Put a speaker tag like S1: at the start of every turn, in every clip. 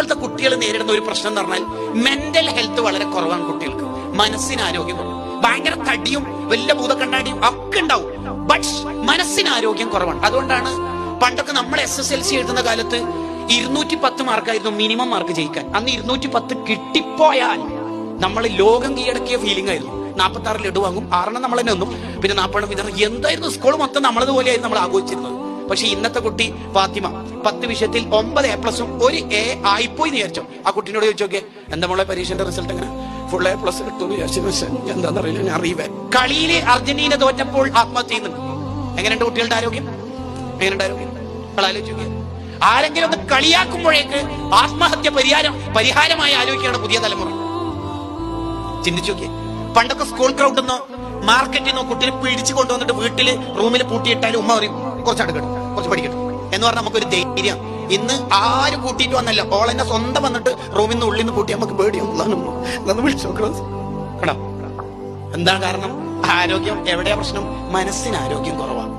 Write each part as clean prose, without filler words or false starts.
S1: ഇപ്പോഴത്തെ കുട്ടികൾ നേരിടുന്ന ഒരു പ്രശ്നം എന്ന് പറഞ്ഞാൽ മെന്റൽ ഹെൽത്ത് വളരെ കുറവാണ് കുട്ടികൾക്ക്. മനസ്സിന് ആരോഗ്യം കുറവ്. ഭയങ്കര തടിയും വലിയ ഭൂതക്കണ്ണാടിയും ഒക്കെ ഉണ്ടാവും, ബട്ട് മനസ്സിന് ആരോഗ്യം കുറവാണ്. അതുകൊണ്ടാണ് പണ്ടൊക്കെ നമ്മൾ SSLC എഴുതുന്ന കാലത്ത് 210 മാർക്കായിരുന്നു മിനിമം മാർക്ക് ജയിക്കാൻ. അന്ന് 210 കിട്ടിപ്പോയാൽ നമ്മൾ ലോകം കീഴടക്കിയ ഫീലിംഗ് ആയിരുന്നു. 46 ലഡു വാങ്ങും, 6 നമ്മൾ തന്നെ ഒന്നും, പിന്നെ 40 വിതരണം. എന്തായിരുന്നു സ്കൂൾ മൊത്തം നമ്മളതുപോലെയായിരുന്നു നമ്മൾ ആഘോഷിച്ചിരുന്നത്. പക്ഷെ ഇന്നത്തെ കുട്ടി ഫാത്തിമ 10 വിഷയത്തിൽ 9 A+ഉം 1 A ആയിപ്പോയി വിചാരിച്ചോ. ആ കുട്ടീനോട് ചോദിച്ചോക്കെ, എന്താ മോളെ പരീക്ഷയുടെ റിസൾട്ട് എങ്ങനെ? ഫുൾ A+ കിട്ടുമെന്ന് വിചാരിച്ചു. എന്താണെന്നറിയില്ല, ഞാൻ അറിയുവേ. കളിയില് അർജന്റീന തോറ്റപ്പോൾ ആത്മഹത്യ ചെയ്യുന്നുണ്ട്. എങ്ങനെയുണ്ട് കുട്ടികളുടെ ആരോഗ്യം? എങ്ങനെയുണ്ട് ആരോഗ്യം? ആലോചിക്കുക. ആരെങ്കിലും ഒന്ന് കളിയാക്കുമ്പോഴേക്ക് ആത്മഹത്യ പരിഹാരമായി ആലോചിക്കുകയാണ് പുതിയ തലമുറ. ചിന്തിച്ചു നോക്കിയേ. പണ്ടൊക്കെ സ്കൂൾ ഗ്രൗണ്ടിൽ നിന്നോ മാർക്കറ്റിൽ നിന്നോ കുട്ടിയെ പിടിച്ചു കൊണ്ടുവന്നിട്ട് വീട്ടില് റൂമിൽ പൂട്ടിയിട്ടാലും ഉമ്മ പറയും കുറച്ച് അടുക്കട്ടെ, കുറച്ച് പഠിക്കട്ടെ എന്ന് പറഞ്ഞാൽ നമുക്കൊരു ധൈര്യം. ഇന്ന് ആരും കൂട്ടിയിട്ട് വന്നല്ല, ഓളെന്നെ സ്വന്തം വന്നിട്ട് റൂമിൽ നിന്ന് ഉള്ളിൽ നിന്ന് കൂട്ടി നമുക്ക് പേടിയൊന്നും വിളിച്ചു കേട്ടോ. എന്താ കാരണം? ആരോഗ്യം എവിടെയാ പ്രശ്നം? മനസ്സിന് ആരോഗ്യം കുറവാണ്.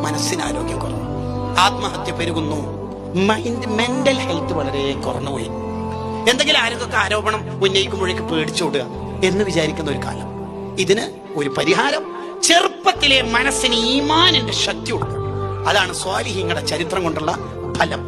S1: മനസ്സിന് ആരോഗ്യം കുറവാണ്. ആത്മഹത്യ പെരുകുന്നു. മെന്റൽ ഹെൽത്ത് വളരെ കുറഞ്ഞുപോയി. എന്തെങ്കിലും ആരോഗ്യമൊക്കെ ആരോപണം ഉന്നയിക്കുമ്പോഴേക്ക് പേടിച്ചോടുക എന്ന് വിചാരിക്കുന്ന ഒരു കാലം. ഇതിന് ഒരു പരിഹാരം ചെറുപ്പത്തിലെ മനസ്സിന് ഈമാനിന്റെ ശക്തി കൊടുക്കുക. അതാണ് സ്വാലിഹീങ്ങളുടെ ചരിത്രം കൊണ്ടുള്ള ഫലം.